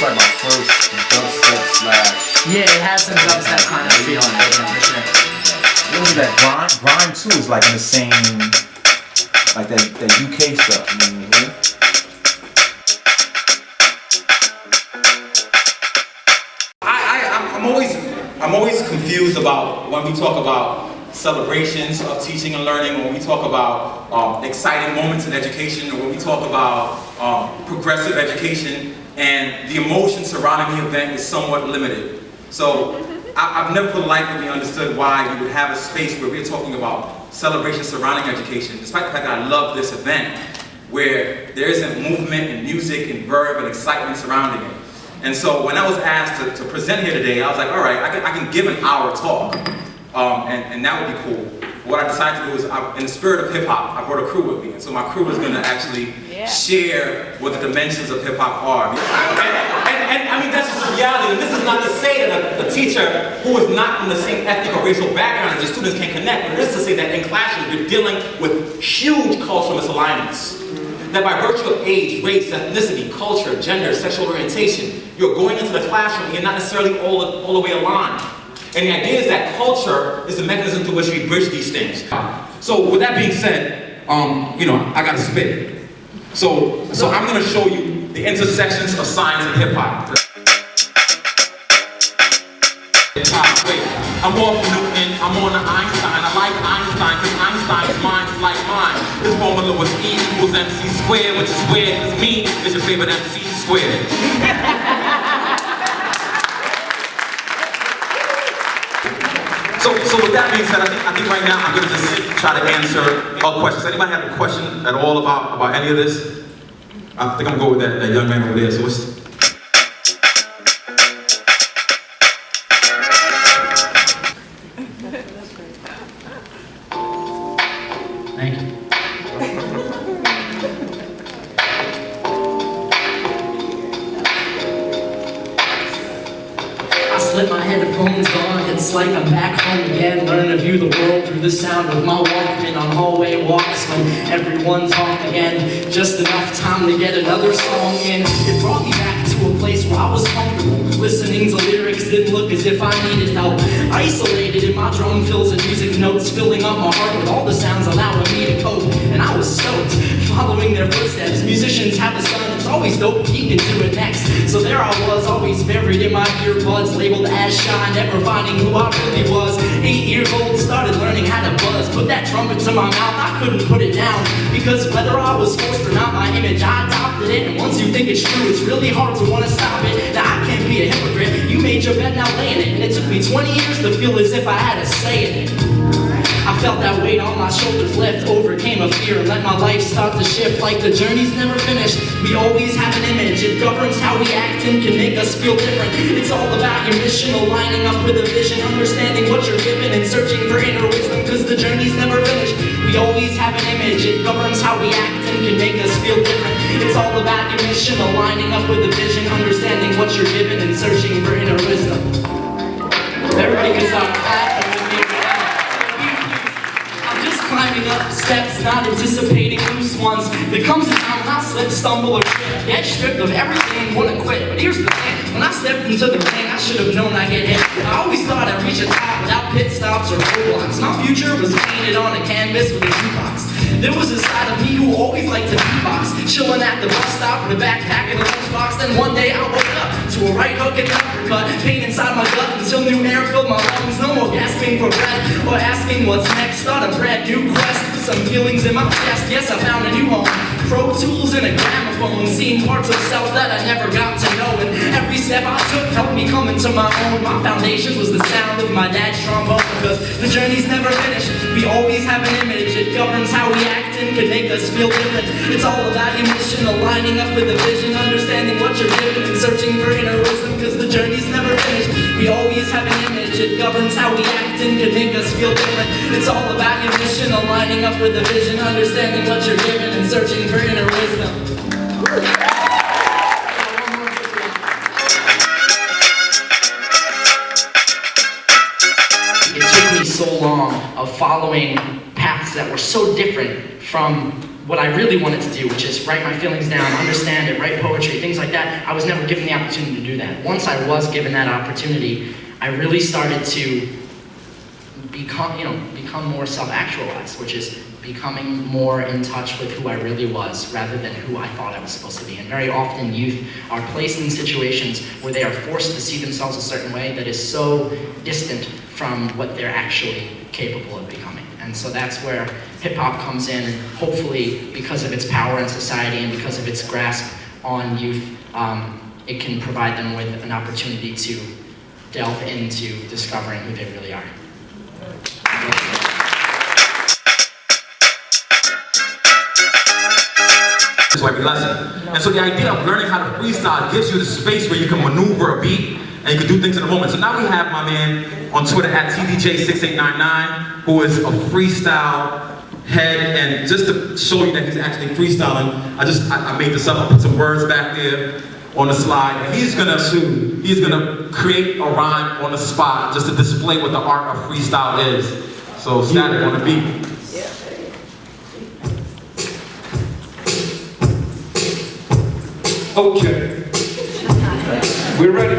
like my first dubstep slash. Yeah, it has some dubstep kind of feel on it, for sure. What was that? Grime too is like in the same, like that UK stuff. I'm always confused about when we talk about celebrations of teaching and learning, or when we talk about exciting moments in education, or when we talk about progressive education, and the emotion surrounding the event is somewhat limited. So I've never for the life of me understood why we would have a space where we're talking about celebrations surrounding education, despite the fact that I love this event, where there isn't movement and music and verb and excitement surrounding it. And so when I was asked to present here today, I was like, all right, I can give an hour talk, and that would be cool. What I decided to do was, in the spirit of hip-hop, I brought a crew with me. And so my crew is going to actually share what the dimensions of hip-hop are. And I mean, that's just the reality. And this is not to say that a teacher who is not from the same ethnic or racial background as the students can connect, but it is to say that in classrooms, we're dealing with huge cultural misalignments. That by virtue of age, race, ethnicity, culture, gender, sexual orientation, you're going into the classroom and you're not necessarily all the way aligned. And the idea is that culture is the mechanism through which we bridge these things. So with that being said, you know, I gotta spit. So I'm gonna show you the intersections of science and hip hop. Wait, I'm off Newton, I'm on the Einstein. I like Einstein because Einstein's mind is like mine. His formula was E equals MC squared, which is weird because me is your favorite MC squared. So with that being said, I think right now I'm going to just try to answer all questions. Anybody have a question at all about any of this? I think I'm going to go with that young man over there. So what's... Thank you. I slip my headphones on, it's like I'm back home again. Learn to view the world through the sound of my Walkman on hallway walks when everyone talked again. Just enough time to get another song in. It brought me back to a place where I was comfortable. Listening to lyrics didn't look as if I needed help. Isolated in my drum fills and music notes, filling up my heart with all the sounds allowing me to cope. And I was stoked, following their footsteps. Musicians have a son, it's always dope, he can do it next. So there I was, always buried in my earbuds, labeled as shy, never finding who I really was. 8 years old, started learning how to buzz. Put that trumpet to my mouth, I couldn't put it down. Because whether I was forced or not, my image, I adopted it. And once you think it's true, it's really hard to want to stop it. Now I can't be a hypocrite, you made your bed, now lay in it. And it took me 20 years to feel as if I had a say in it. I felt that weight on my shoulders lift, overcame a fear, and let my life start to shift like the journey's never finished. We always have an image, it governs how we act and can make us feel different. It's all about your mission, aligning up with a vision, understanding what you're given and searching for inner wisdom, cause the journey's never finished. We always have an image, it governs how we act and can make us feel different. It's all about your mission, aligning up with a vision, understanding what you're given and searching for inner wisdom. Everybody can start clapping with me. Climbing up steps, not anticipating loose ones. There comes a time when I slip, stumble, or trip, get stripped of everything, wanna quit. But here's the thing, when I stepped into the ring, I should have known I'd get hit. I always thought I'd reach a top without pit stops or roadblocks. My future was painted on a canvas with a jukebox. There was a side of me who always liked to beatbox, chilling at the bus stop with a backpack and a lunchbox. Then one day I woke up to a right hook and uppercut, pain inside my gut until new air filled my lungs. No more gasping for breath or asking what's next. Start a brand new quest, some feelings in my chest. Yes, I found a new home. Pro Tools and a gramophone, seen parts of self that I never got to know. And every step I took helped me come into my own. My foundation was the sound of my dad's trombone. Because the journey's never finished, we always have an image. It governs how we act and can make us feel different. It's all about your mission, aligning up with a vision, understanding what you're given and searching for inner wisdom. Because the journey's never finished, we always have an image. It governs how we act and can make us feel different. It's all about your mission, aligning up with a vision, understanding what you're given and searching for inner wisdom. It took me so long of following paths that were so different from what I really wanted to do, which is write my feelings down, understand it, write poetry, things like that. I was never given the opportunity to do that. Once I was given that opportunity, I really started to become more self-actualized, which is becoming more in touch with who I really was rather than who I thought I was supposed to be. And very often youth are placed in situations where they are forced to see themselves a certain way that is so distant from what they're actually capable of becoming. And so that's where hip-hop comes in, and hopefully because of its power in society and because of its grasp on youth, it can provide them with an opportunity to delve into discovering who they really are. Every lesson. And so the idea of learning how to freestyle gives you the space where you can maneuver a beat and you can do things in a moment. So now we have my man on Twitter at TDJ6899, who is a freestyle head, and just to show you that he's actually freestyling, I made this up, I put some words back there on the slide, and he's gonna create a rhyme on the spot just to display what the art of freestyle is. So Static on the beat. Okay, we're ready.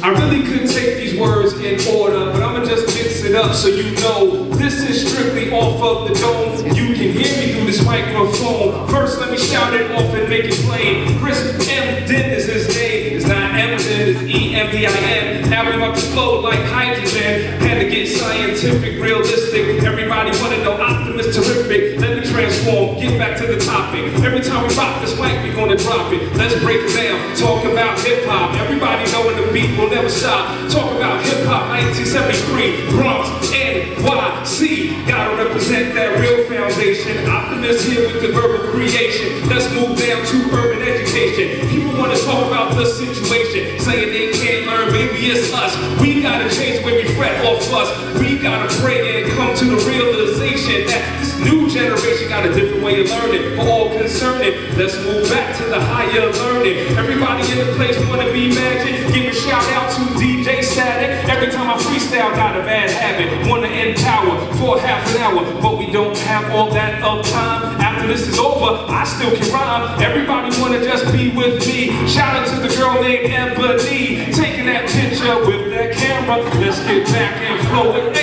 I really could take these words in order, but I'ma just mix it up so you know this is strictly off of the dome. You can hear me through this microphone. First, let me shout it off and make it plain. Chris Emdin is his name. It's not Emdin, it's E-M-D-I-N. Now we about to flow like hydrogen. Had to get scientific, realistic. Everybody wanna know optimist, terrific. Let me transform, get back to the topic. Every time we rock this mic, we gonna drop it. Let's break it down, talk about hip-hop. Everybody knowing the beat will never stop. Talk about hip-hop, 1973, Bronx, NYC. Gotta represent that real foundation. Optimist here with the verbal creation. Let's move down to urban education. People wanna talk about the situation, saying they can't learn, maybe it's us. We gotta change the way we fret off us. We gotta pray and come to the realization that this new generation got a different way of learning. For all concerning, let's move back to the higher learning. Everybody in the place wanna be magic. Give a shout out to DJ Static. Every time I freestyle, got a bad habit. Wanna empower for half an hour, but we don't have all that of time. After this is over, I still can rhyme. Everybody wanna just be with me. Shout out to the girl named Emdin, taking that picture with that camera. Let's get back and flow with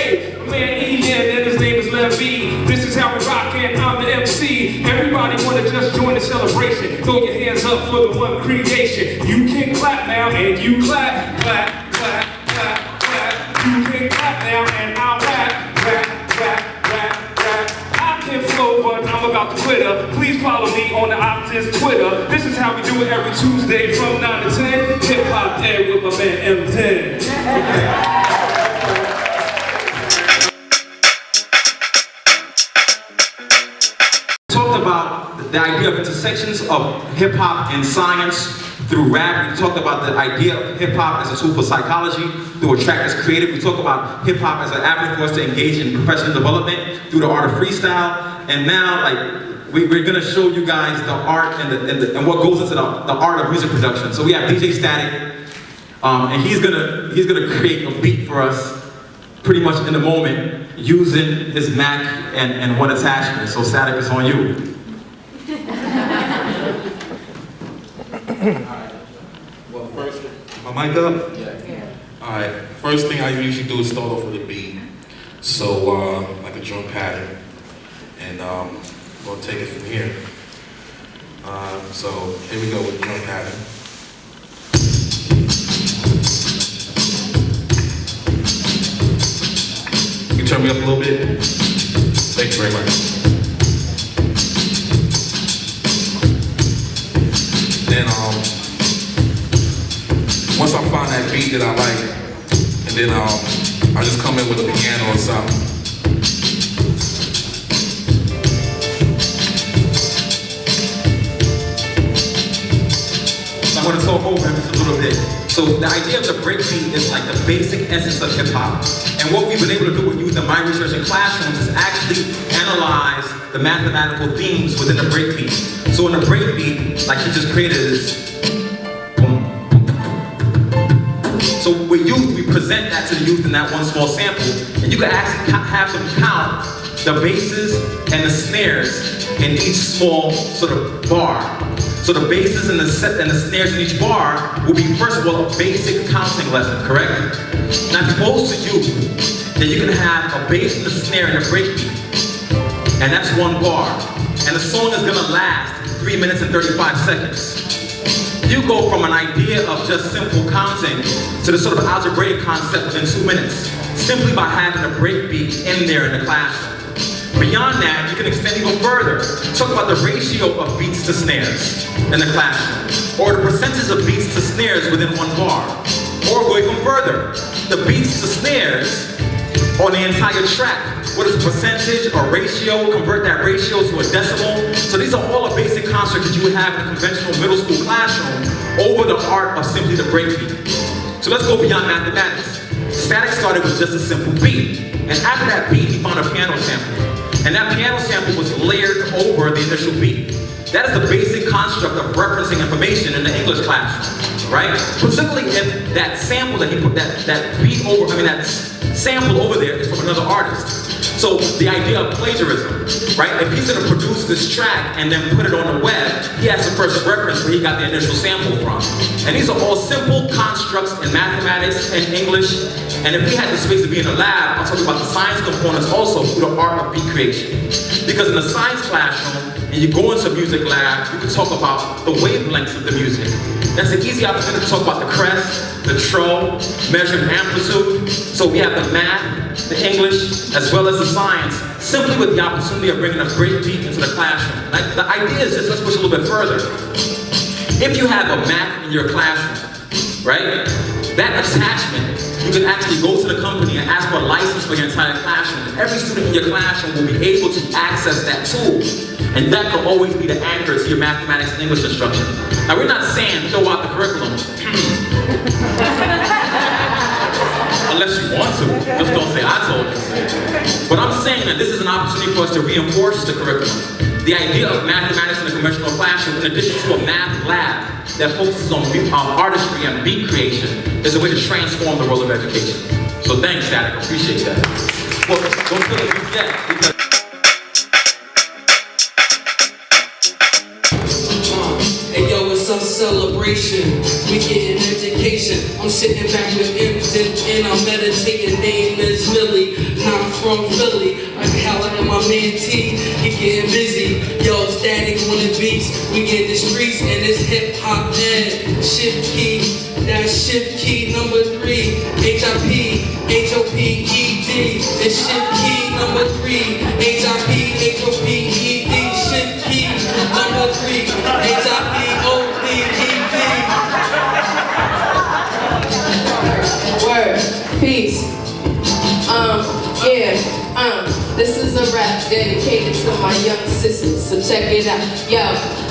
man Ian, and his name is Levy. This is how we rock, and I'm the MC. Everybody wanna just join the celebration. Throw your hands up for the one creation. You can clap now, and you clap, clap, clap, clap, clap. You can clap now, and I'll rap, rap, rap, rap, rap. I can flow, but I'm about to Twitter. Please follow me on the Optus Twitter. This is how we do it every Tuesday from 9 to 10. Hip Hop Ed with my man Emdin. About the idea of intersections of hip-hop and science through rap. We talked about the idea of hip-hop as a tool for psychology through A Track That's Creative. We talk about hip-hop as an avenue for us to engage in professional development through the art of freestyle. And now, we're gonna show you guys the art and what goes into the art of music production. So we have DJ Static, and he's gonna create a beat for us pretty much in the moment using his Mac and one attachment. So Static, is on you. Alright. Well, first, my mic up? Yeah. Alright, first thing I usually do is start off with a beat. So, like a drum pattern. And we'll take it from here. So, here we go with the drum pattern. You can turn me up a little bit? Thank you very much. Then once I find that beat that I like, and then I just come in with a piano or something. I'm going to talk over him just a little bit. So the idea of the breakbeat is like the basic essence of hip hop. And what we've been able to do with youth in my research in classrooms is actually analyze the mathematical themes within the breakbeat. So in the breakbeat, like he just created this boom, boom, boom. So with youth, we present that to the youth in that one small sample, and you can actually have them count the basses and the snares in each small sort of bar. So the basses and the snares in each bar will be, first of all, a basic counting lesson, correct? Now, I propose to you that you can have a bass and a snare and a breakbeat, and that's one bar. And the song is gonna last 3 minutes and 35 seconds. You go from an idea of just simple counting to the sort of algebraic concept within 2 minutes, simply by having a breakbeat in there in the classroom. Beyond that, you can extend even further. Talk about the ratio of beats to snares in the classroom, or the percentage of beats to snares within one bar. Or go even further, the beats to snares on the entire track. What is the percentage or ratio? Convert that ratio to a decimal. So these are all the basic constructs that you would have in a conventional middle school classroom over the art of simply the breakbeat. So let's go beyond mathematics. Static started with just a simple beat. And after that beat, he found a piano sample. And that piano sample was layered over the initial beat. That is the basic construct of referencing information in the English classroom, right? Particularly if that sample that he put, that beat over, that sample over there is from another artist. So the idea of plagiarism, right? If he's gonna produce this track and then put it on the web, he has to first reference where he got the initial sample from. And these are all simple constructs in mathematics and English. And if we had the space to be in the lab, I'll talk about the science components also through the art of beat creation. Because in the science classroom, and you go into music lab, you can talk about the wavelengths of the music. That's an easy opportunity to talk about the crest, the trough, measuring amplitude. So we have the math, the English, as well as the science, simply with the opportunity of bringing a great beat into the classroom. Like, the idea is just, let's push a little bit further. If you have a Mac in your classroom, right, that attachment, you can actually go to the company and ask for a license for your entire classroom. And every student in your classroom will be able to access that tool. And that will always be the anchor to your mathematics and English instruction. Now, we're not saying throw out the curriculum. Unless you want to. Just don't say I told you. But I'm saying that this is an opportunity for us to reinforce the curriculum. The idea of mathematics in a conventional classroom, in addition to a math lab that focuses on artistry and beat creation, is a way to transform the world of education. So thanks, Static. I appreciate that. Well, don't feel it yet, because Some celebration, we getting education. I'm sitting back with Emdin and I'm meditating. Name is Millie, not from Philly. Like hell, I am my man T. He getting busy. Yo, Static on the beats. We get the streets and it's hip hop and shift key. That's shift key number 3. HIP, HOPED. It's shift key number 3. HIP, HOPED. Shift key number 3. HIP. Word, peace. This is a rap dedicated to my young sisters, so check it out. Yo,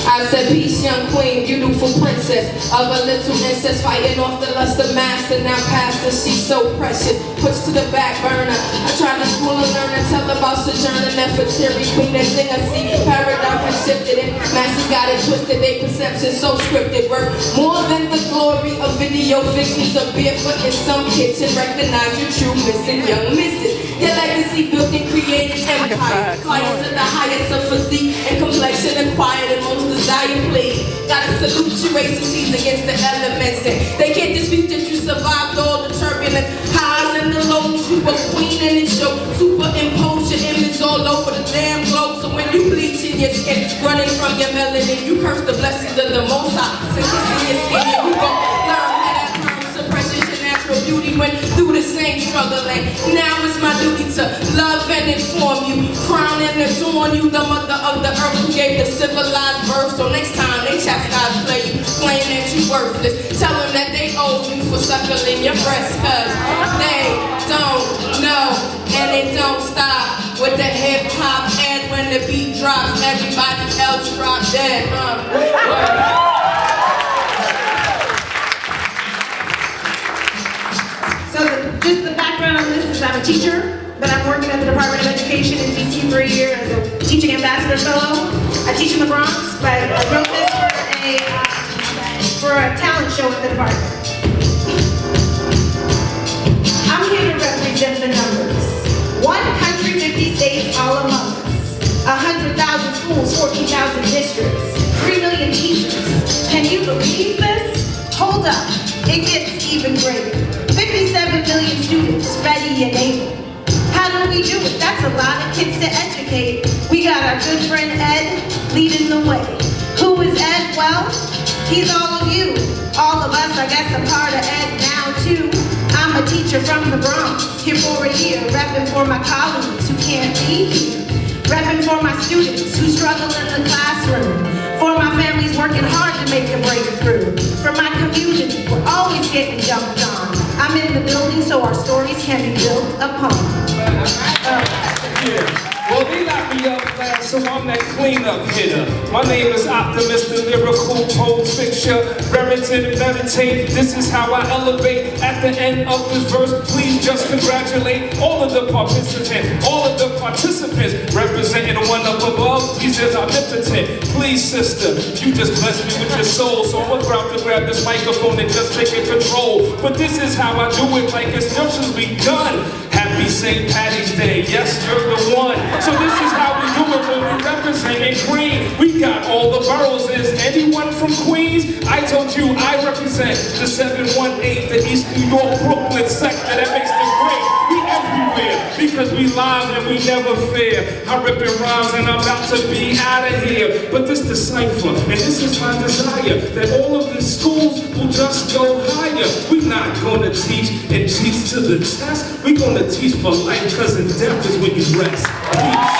I said peace, young queen, beautiful princess of a little incest, fighting off the lust of master. Now pastor, she's so precious, pushed to the back burner. I tried to school and learn and tell about sojourner, Nefertari, queen that sing a see. Paradigm has shifted and masses got it twisted. They perception so scripted, worth more than the glory of video fictions of barefoot in some kitchen. Recognize your true missing young misses. Your legacy built and created empire. Flyers to the highest of physique and complexion acquired and most desired plea. Gotta salute your races against the elements. And they can't dispute that you survived all the turbulent highs and the lows. You were queen and it's your superimpose your image all over the damn globe. So when you bleaching your skin, running from your melanin, you curse the blessings of the Most High. So kissing your skin and you gon' learn how that perm suppression your natural beauty went through the same struggle. And now it's my duty to love and inform you, crown and adorn you, the mother of the earth who gave the civilized birth. So next time they chastise play you, claim that you worthless, tell them that they owe you for suckling your breast, cause they don't know and they don't stop with the hip hop. And when the beat drops, everybody else drops dead. So just the background on this is I'm a teacher, but I'm working at the Department of Education in DC for a year as a teaching ambassador fellow. I teach in the Bronx, but I wrote this for a talent show at the department. I'm here to represent the numbers. 1 country, 50 states, all of believe this? Hold up, it gets even greater. 57 million students ready and able. How do we do it? That's a lot of kids to educate. We got our good friend Ed leading the way. Who is Ed? Well, he's all of you. All of us, I guess, a part of Ed now too. I'm a teacher from the Bronx, here for a year, repping for my colleagues who can't be here. Repping for my students who struggle in the classroom. For my families working hard to make a breakthrough. For my community, we're always getting jumped on. I'm in the building so our stories can be built upon. Well, they locked me up last, so I'm that cleanup hitter. My name is Optimist, the lyrical pose fixture. Remington and meditate, this is how I elevate. At the end of the verse, please just congratulate all of the participants. All of the participants representing the one up above. Jesus omnipotent. Please, sister, you just blessed me with your soul. So I'm about to grab this microphone and just take it control. But this is how I do it, like it's just begun. Happy St. Patty's Day, yes, you're the one. So this is how we do it when we represent Queen. We got all the boroughs. Is anyone from Queens? I told you I represent the 718, the East New York, Brooklyn sector that makes the great. We everywhere because we live and we never fear. I'm ripping rhymes and I'm about to be out of here. But this the cipher, and this is my desire, that all of the schools will just go higher. We're not gonna teach and teach to the test. We're gonna teach for life, cause in death is when you rest. Peace.